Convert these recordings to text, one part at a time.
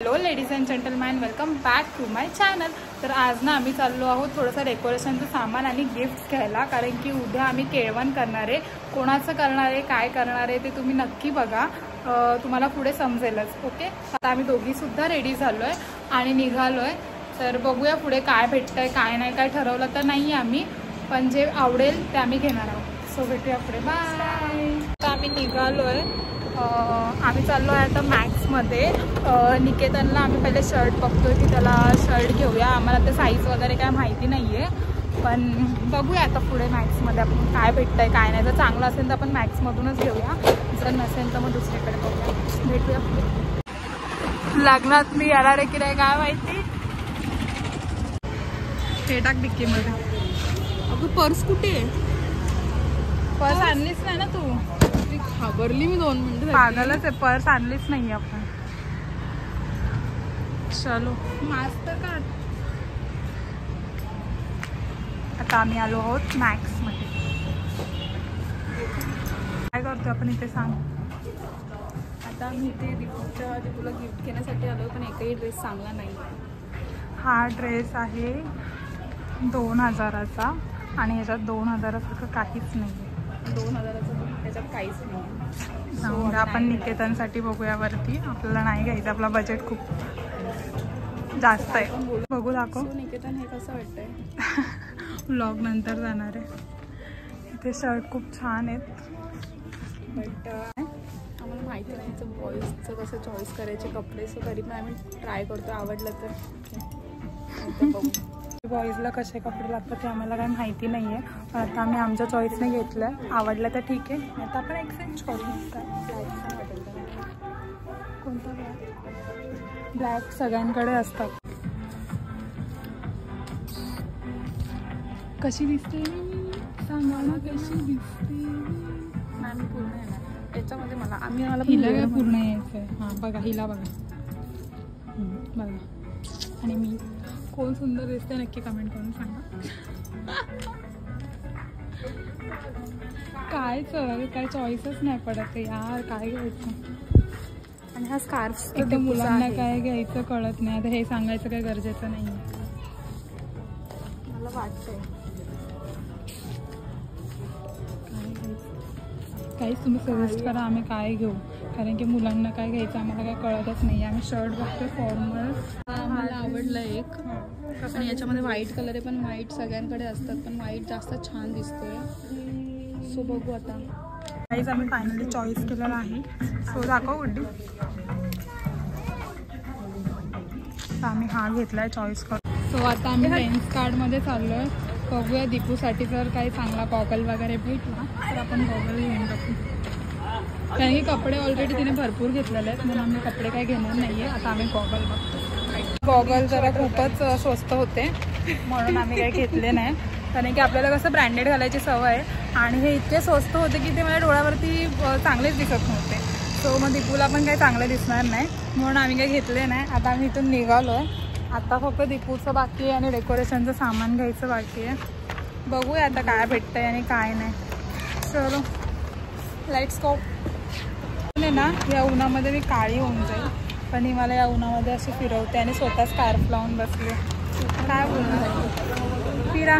Hello ladies and gentleman, welcome back to my channel. तर आज ना आम्ही चाललो आहोत थोडंसं डेकोरेशनचं सामान आणि गिफ्ट्स घ्यायला, कारण की उद्या आम्ही केळवण करणार आहे. कोणाचं करणार आहे, काय करणार आहे ते तुम्ही नक्की बघा, तुम्हाला पुढे समजेलच. ओके, आता आम्ही दोघीसुद्धा रेडी झालो आहे आणि निघालो आहे. तर बघूया पुढे काय भेटतं आहे, काय नाही. काय ठरवलं तर नाही आम्ही, पण जे आवडेल ते आम्ही घेणार आहोत. सो भेटूया पुढे, बाय. आता आम्ही निघालो आहे. आम्ही चाललो आहे आता मॅक्समध्ये. निकेतनला आम्ही पहिले शर्ट बघतोय की त्याला शर्ट घेऊया. आम्हाला ते साईज वगैरे काय माहिती नाही आहे, पण बघूया आता पुढे मॅक्समध्ये आपण काय भेटतं आहे काय नाही. जर चांगलं असेल तर आपण मॅक्समधूनच घेऊया, जर नसेल तर मग दुसरीकडे बघूया. भेटूया पुढे. लग्नात मी येणार आहे की नाही काय माहिती. हे टाक डिक्कीमध्ये. अगं पर्स कुठे आहे? पर्स आणलीच नाही ना तू? घाबरली मी 2 मिनिटं. पागलच आहे, पर्स आणलीच नाही आपण. चलो मास्क काढ. आता आम्ही आलो आहोत मॅक्समध्ये. काय करतो आपण इथे सांग. आता मी इथे दीपूला गिफ्ट घेण्यासाठी आलो, पण एकही ड्रेस चांगला नाही. हा ड्रेस आहे 2000चा आणि ह्याच्यात 2000सारखं काहीच नाही आहे. 2000चा त्याच्यात काहीच नाही. मग आपण निकेतनसाठी बघूया वरती. आपल्याला नाही घ्यायचं, आपला बजेट खूप जास्त आहे. बघू दाखव. निकेतन हे कसं वाटतंय? व्लॉग नंतर जाणार आहे. इथे शर्ट खूप छान आहेत, बट आम्हाला माहिती नाही बॉईजचं कसं चॉईस करायचे कपडे. सो तरी पण आम्ही ट्राय करतो, आवडलं तर बघू. बॉईजला कसे कपडे लागतात ते आम्हाला काही माहिती नाही आहे, पण आता आम्ही आमच्या चॉईसने घेतलं. आवडलं तर ठीक आहे, आता आपण एक्सचेंज करू. कोणता ब्लॅक? ब्लॅक सगळ्यांकडे असतात. कशी दिसते सांगा ना, कशी दिसते? मॅम पूर्ण येणार याच्यामध्ये. मला हिला काय पूर्ण यायचं आहे? हां बघा, हिला बघा बघा. आणि मी कोण सुंदर दिसते नक्की कमेंट करून सांगा. काय काय चॉईसच नाही पडत यार, काय घ्यायचं. आणि हा स्कार्फ एक तर मुलांना काय घ्यायचं कळत नाही. आता हे सांगायचं काय गरजेचं नाही आहे. मला वाटतंय काहीच तुम्ही सजेस्ट करा, आम्ही काय घेऊ, कारण की मुलांना काय घ्यायचं आम्हाला काय कळतच नाही. आम्ही शर्ट बघतोय फॉर्मल. मला आवडलं एक, आणि याच्यामध्ये व्हाईट कलर आहे, पण व्हाईट सगळ्यांकडे असतात, पण व्हाईट जास्त छान दिसतोय. सो बघू आता. काहीच आम्ही फायनली चॉईस केलेला आहे. सो दाखव गुड्डी. आम्ही हा घेतलाय चॉईस करून. सो आता आम्ही लेन्स कार्डमध्ये चाललो आहे. बघूया दीपूसाठी जर काही चांगला गॉगल वगैरे भेटला तर आपण गॉगल घेऊन टाकू, कारण की कपडे ऑलरेडी तिने भरपूर घेतलेले आहेत, म्हणून आम्ही कपडे काही घेणार नाही आहे. आता आम्ही गॉगल बघतो. गॉगल जरा खूपच स्वस्त होते, म्हणून आम्ही काही घेतले नाही, कारण की आपल्याला कसं ब्रँडेड घालायची सवय आहे. आणि हे इतके स्वस्त होते की ते मला डोळ्यावरती चांगलेच दिसत नव्हते. सो मग दीपूला पण काही चांगले दिसणार नाही, म्हणून आम्ही काही घेतले नाही. आता आम्ही इथून निघालो आहे. आता फक्त दीपूचं बाकी आहे आणि डेकोरेशनचं सामान घ्यायचं बाकी आहे. बघूया आता काय भेटतंय आणि काय नाही. चलो लेट्स गो. ना या उन्हामध्ये मी काळी होऊन जाईल, पण ही मला या उन्हामध्ये अशी फिरवते आणि स्वतः स्कार्फ लावून बसले. काय बोलणार, फिरा.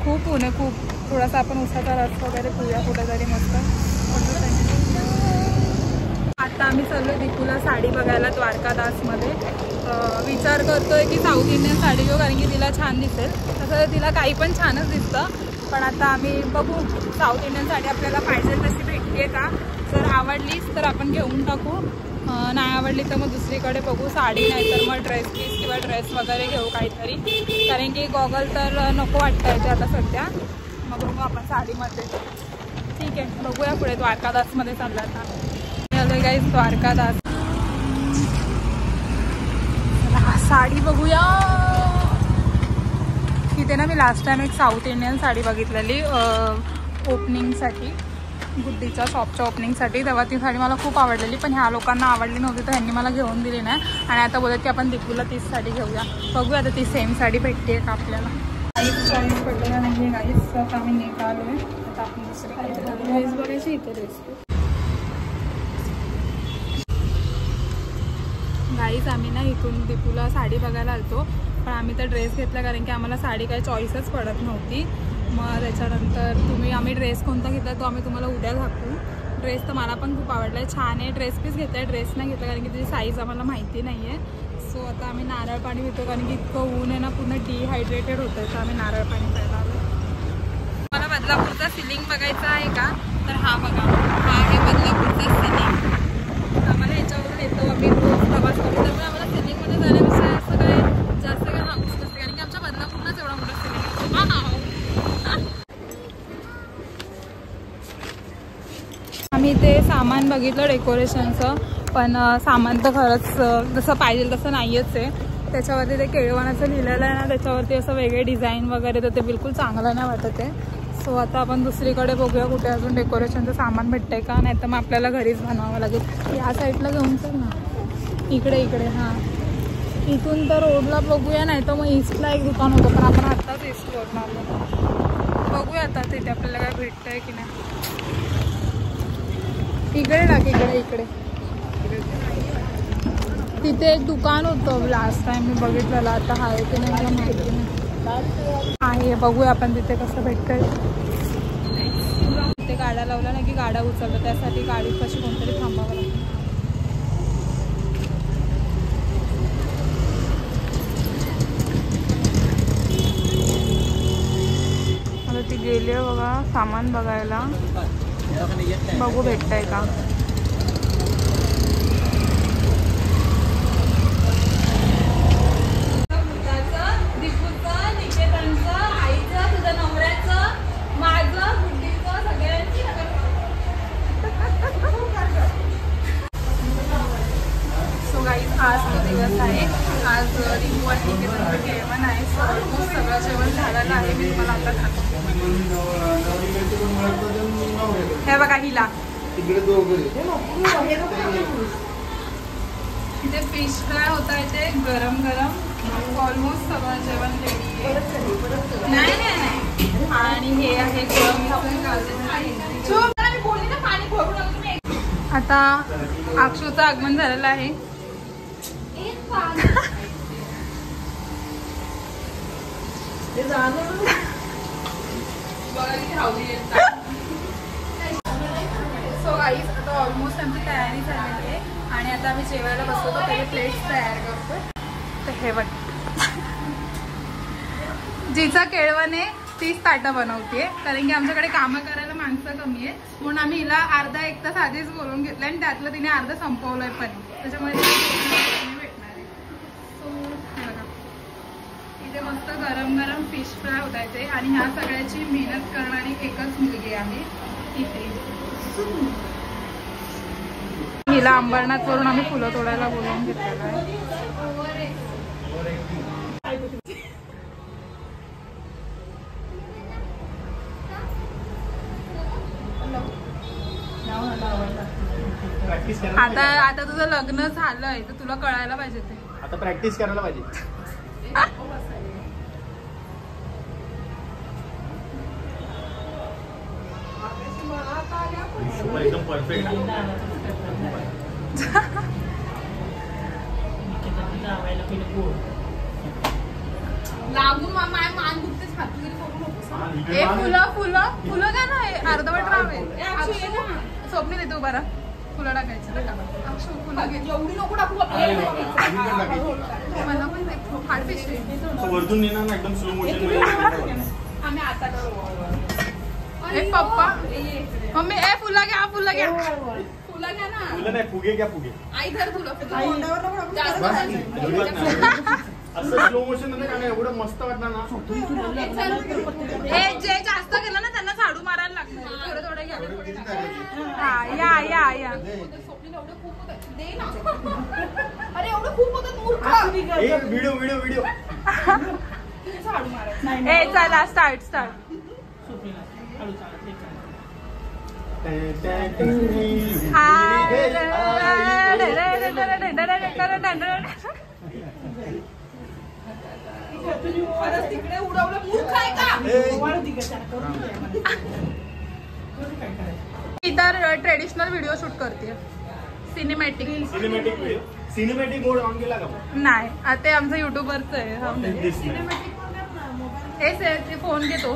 खूप ऊन आहे, खूप. थोडासा आपण उसाचा रस वगैरे पिऊया कुठं तरी मस्त. आता आम्ही चाललो दीपूला साडी बघायला द्वारकादासमध्ये. विचार करतोय की साऊथ इंडियन साडी घेऊ, कारण की तिला छान दिसेल. तसं तिला काही पण छानच दिसतं, पण आता आम्ही बघू साऊथ इंडियन साडी आपल्याला पाहिजे तशी भेटते का. जर आवडलीच तर आपण घेऊन टाकू, नाही आवडली तर मग दुसरीकडे बघू साडी, नाही तर मग ड्रेस पीस किंवा ड्रेस वगैरे घेऊ काहीतरी, कारण की गॉगल तर नको वाटतं याचे आता सध्या. मग बघू आपण साडीमध्ये. ठीक आहे, बघूया पुढे. द्वारकादासमध्ये चाललं आता. आलोय गाईस द्वारकादास. साडी बघूया. तिथे ना मी लास्ट टाइम एक साऊथ इंडियन साडी बघितलेली ओपनिंगसाठी, गुड्डीच्या शॉपच्या ओपनिंगसाठी. तेव्हा ती साडी मला खूप आवडलेली, पण ह्या लोकांना आवडली नव्हती, तर ह्यांनी मला घेऊन दिली नाही. आणि आता बोलत की आपण दीपूला तीच साडी घेऊया. बघूया आता ती सेम साडी भेटते का आपल्याला. काहीच चॉईस पडलेला नाही आहे काहीच. तर आम्ही निघालो आहे. आता आपण दुसरी ड्रेस बघायची इथे ड्रेस गाईच आम्ही ना इथून दीपूला साडी बघायला आलतो, पण आम्ही तर ड्रेस घेतला कारण की आम्हाला साडी काही चॉईसच पडत नव्हती. मग त्याच्यानंतर आम्ही ड्रेस कोणता घेतला तो आम्ही तुम्हाला उद्या दाखवू. ड्रेस तर मला पण खूप आवडला आहे, छान आहे. ड्रेस पीस घेतला आहे, ड्रेस नाही घेतला कारण की त्याची साईज आम्हाला माहिती नाही आहे. सो आता आम्ही नारळ पाणी पितो कारण की इतकं ऊन आहे ना, पूर्ण डिहायड्रेटेड होतं आहे. तर आम्ही नारळ पाणी प्यायला आलो. मला बदलापूरचा सिलिंग बघायचा आहे का, तर हा बघा, हा आहे बदलापूरचा सिलिंग. आम्हाला ह्याच्यावरून येतो, आम्ही रोज प्रवास करतो, त्यामुळे आम्हाला सिलिंगमध्ये जाण्यापेक्षा असं काय जास्त काय हाऊस नसते कारण की आमच्या बदलापूरलाच एवढा मोठा सिलिंग आहे. आम्ही ते सामान बघितलं डेकोरेशनचं, पण सामान तर खरंच जसं पाहिजे तसं नाहीच आहे. त्याच्यावरती ते केळवणाचं लिहिलेलं आहे ना, त्याच्यावरती असं वेगळे डिझाईन वगैरे, तर ते बिलकुल चांगलं नाही वाटत आहे. सो आता आपण दुसरीकडे बघूया कुठे अजून डेकोरेशनचं सामान भेटतं आहे का, नाही तर मग आपल्याला घरीच बनवावं लागेल. या साईडला घेऊन चल ना, इकडे हां, इथून तर रोडला बघूया, नाही तर मग ईस्टला एक दुकान होतं, पण आपण आत्ताच ईस्ट रोडला आलो. बघूया आता तिथे आपल्याला काय भेटतं आहे की नाही. इकडे टाक, इकडे तिथे एक दुकान होतं लास्ट टाइम मी बघितलेलं, आता आहे की नाही मला माहिती नाही. आहे, बघूया आपण तिथे कसं भेटतंय. तिथे गाड्या लावल्या ना की गाड्या उचलतात, त्यासाठी गाडी कशी कोणतरी थांबावं लागतं. आता ती गेली आहे बघा सामान बघायला, बघू भेटतंय का. सो गाईज आज तो दिवस आहे, आज रिमू आणि निकेतनचं जेवण आहे. सगळं जेवण झालेलं आहे, मी तुम्हाला आता खातो. हे बघा हिला इथे फिश फ्राय होत आहे, ते गरम गरम. ऑलमोस्ट सगळं जेवण रेडी नाही. आणि हे आहे आता अक्षूचं आगमन झालेलं आहे. सो गाईज आता ऑलमोस्ट आमची तयारी झालेली आहे आणि आता आम्ही जेवायला बसतो, तर पहिले प्लेट्स तयार करतो. तर हे बघ, जिचा केळवणे तीच ताटं बनवते कारण की आमच्याकडे कामं करायला माणसं कमी आहे, म्हणून आम्ही हिला अर्धा एक तास आधीच बोलून घेतलं आणि त्यातलं तिने अर्ध संपवलंय पण, त्याच्यामुळे भेटणार आहे. सो हे बघा, इथे मस्त गरम गरम फिश फ्राय होत आहे आणि ह्या सगळ्याची मेहनत करणारी एकच मुलगी आहे इथे. हिला अंबरनाथ वरून आम्ही फुलं तोडायला बोलवून घेतलेलं आहे. आता तुझं लग्न झालंय तर तुला कळायला पाहिजे, ते आता प्रॅक्टिस करायला पाहिजे. एकदम परफेक्ट. लागून मान दुखतेच खातगिरी करू नको. हे फुलं का नाही अर्धवट राहावे. स्वप्नी देते उभा राहा, फुलं टाकायचं. फुलं घे, एवढी नको टाकू. मला पण हार्ड फिश वरतून येणार ना एकदम स्लो मोशन. आम्ही आता पप्पा मम्मी ए फुलं घ्या, फुलं घ्या, फुलं घ्या ना. फुलं नाही, फुगे घ्या, फुगे. आई धर तुला असं स्लो मोशन मध्ये काय एवढं मस्त वाटणार ना. जे जास्त केलं ना त्यांना झाडू मारायला लागतं. थोडं थोडं घ्या. हा या अरे एवढं खूप होतं. व्हिडिओ झाडू मारायला. ए चला स्टार्ट. तिकडे उडवलं मूर्ख आहे का. इतर ट्रेडिशनल व्हिडिओ शूट करते, सिनेमॅटिक. सिनेमॅटिक मोड ऑन केला का? नाही आता आमचं युट्यूबरच आहे. ते फोन घेतो.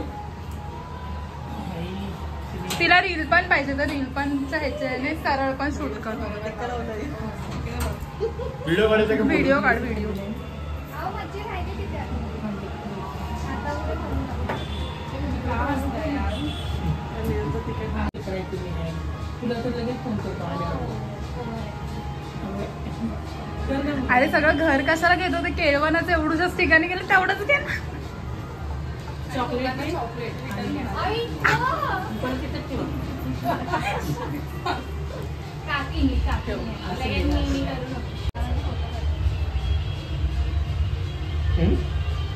तिला रील पण पाहिजे तर रील पण ह्याच्याने सरळ पण शूट करतो. व्हिडिओ काढायचा का? व्हिडिओ काढ व्हिडिओ. अरे सगळं घर कशाला घेतो ते केळवणाचं एवढंच ठिकाणी गेलं तेवढंच घे ना.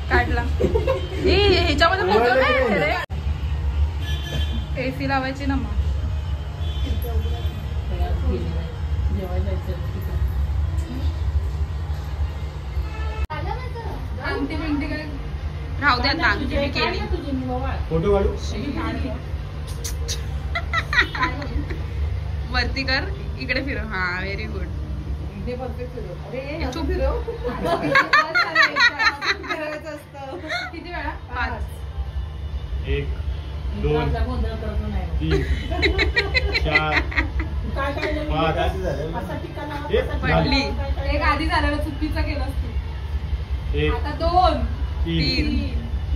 काढला ह्याच्यामध्ये फोटो नाही रे. एसी लावायची ना मग. अंगठी बिंगठी काय राहू दे आता. अंगठी मी केली. फोटो काढू. वरती कर इकडे फिरव. हा व्हेरी गुड. किती वेळा? 5 1 2 3 4 पडली. एक आधी झालेलं चुकीचं केलं असतं. आता 2 3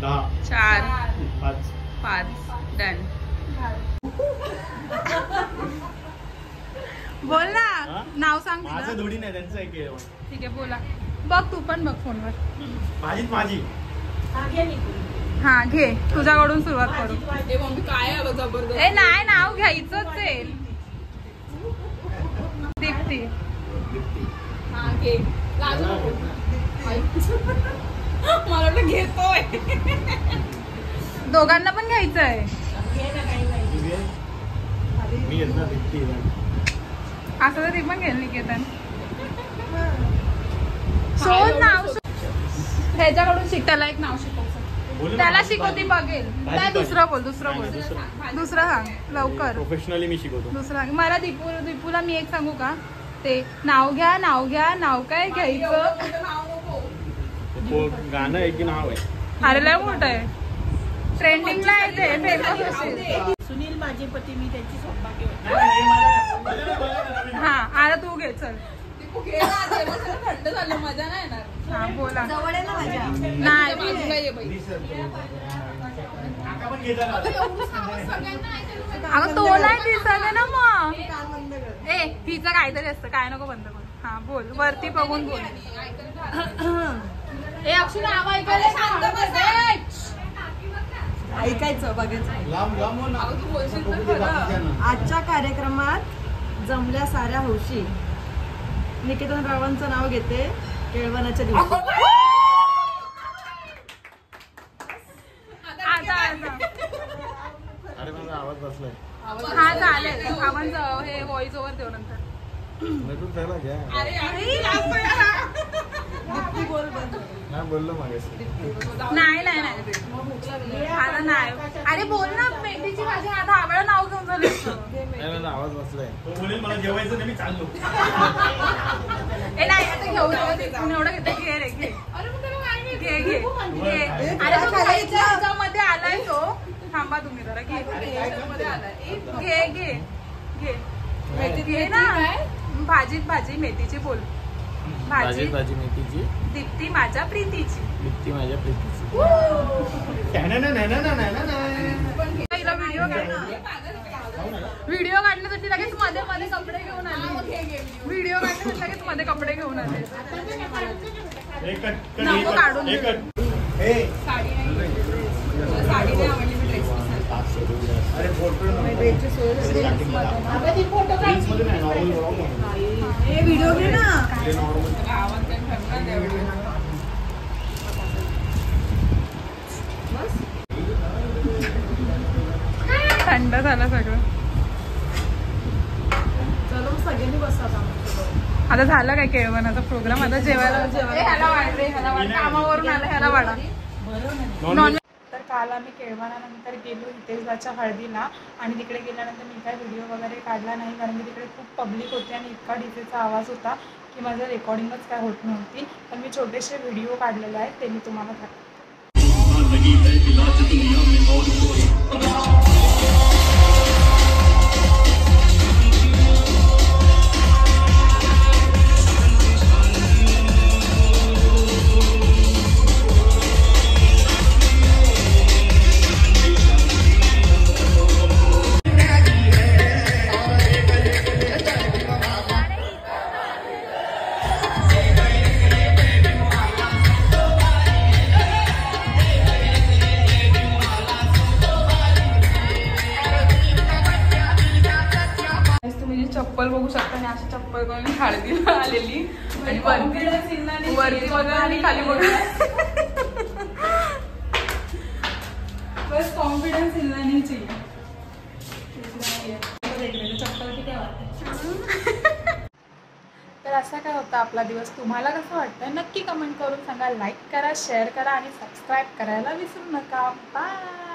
10 4 5 डन. बोल ना. नाव सांग माझं तुझं. थोडी नाही त्यांचं आहे केळवण. ठीक आहे बोला. बघ तू पण बघ फोनवर. माझी हा घे तुझ्याकडून सुरुवात करू. काय आलं जबरदस्त. ए नाही नाव घ्यायचंच आहे. दीप्ती. हा घे. मला वाटलं घेतोय. दोघांना पण घ्यायचं आहे. मी येत ना असं तर ती पण घेईल निकेतन. शोध नाव. ह्याच्याकडून शिक. त्याला एक नाव शिकव. त्याला शिकवती बघेल. काय दुसरं बोल. दुसरं सांग लवकर. प्रोफेशनली मी शिकवतो. दुसरं मला दीपूला मी एक सांगू का. ते नाव घ्या नाव काय घ्यायचं. गाणं आहे की नाव आहे? अरे लय मोठं आहे. ट्रेंडिंगला आहे ते. फेमस असेल. सुनील माझे पती मी त्यांची सौभाग्य. हा आता तू घे चल. थंड झालं मजा नाही येणार. हा बोला. जवळ आहे ना माझ्या. नाही बाजूला ये बाई. अगं तो नाही दिसत ना मग. ए हिचं काहीतरी असतं. काय नको बंद कर. हा बोल. वरती बघून बोल. ए अक्षी नाव ऐकायला ऐकायचं बघायचं. लांब तू बोलशील तर खरं. आजच्या कार्यक्रमात जमल्या साऱ्या हौशी. निकेतन रावांचं नाव घेते केळवणाच्या दिवशी. आता अरे माझा आवाज बसलाय. हा चालेल. आपण हे व्हॉइस ओव्हर देऊ नंतर. नाही बोललो मागे. नाही आता नाही. अरे बोल ना. मेथीची भाजी. आता आवडलं नाव घेऊन झालं. माझा आवाज बसलाय. तो बोलेल मला जेवायचं नाही मी चाललो. ए नाही आता घेऊ एवढं घेते. घे रे घे. घे अरे तो मध्ये आलाय तो. थांबा तुम्ही जरा. घे ना. भाजी मेथीची बोल. भाजी मेथीची. दीप्ती माझ्या प्रीतीची. व्हिडिओ काढण्यासाठी लगेच मध्ये कपडे घेऊन आले. नको काढून दे. साडी नाही आवडली मी ड्रेस. व्हिडिओ घे ना. थंड झालं सगळं. चलो सगळ्यांनी बसा. आता झालं काय केळवणाचा प्रोग्राम. आता जेवायला कामावरून आला ह्याला वाढा. तर काल आम्ही केळवणानंतर गेलो हितेशदाच्या हळदीला. आणि तिकडे गेल्यानंतर मी काय व्हिडिओ वगैरे काढला नाही कारण की तिकडे खूप पब्लिक होती आणि इतका डीजेचा आवाज होता की माझं रेकॉर्डिंगच काय होत नव्हती. पण मी छोटेसे व्हिडिओ काढलेले आहेत ते मी तुम्हाला दाखवते. चप्पल बघू शकता आणि अशी चप्पल करून हळदीला आलेली आणि वरती बघा आणि खाली बघा. बस कॉन्फिडन्स हिलना नहीं चाहिए. चप्पल ठीक आहे. तर असा काय होता आपला दिवस. तुम्हाला कसं वाटतं नक्की कमेंट करून सांगा. लाईक करा, शेअर करा आणि सबस्क्राईब करायला विसरू नका. बाय.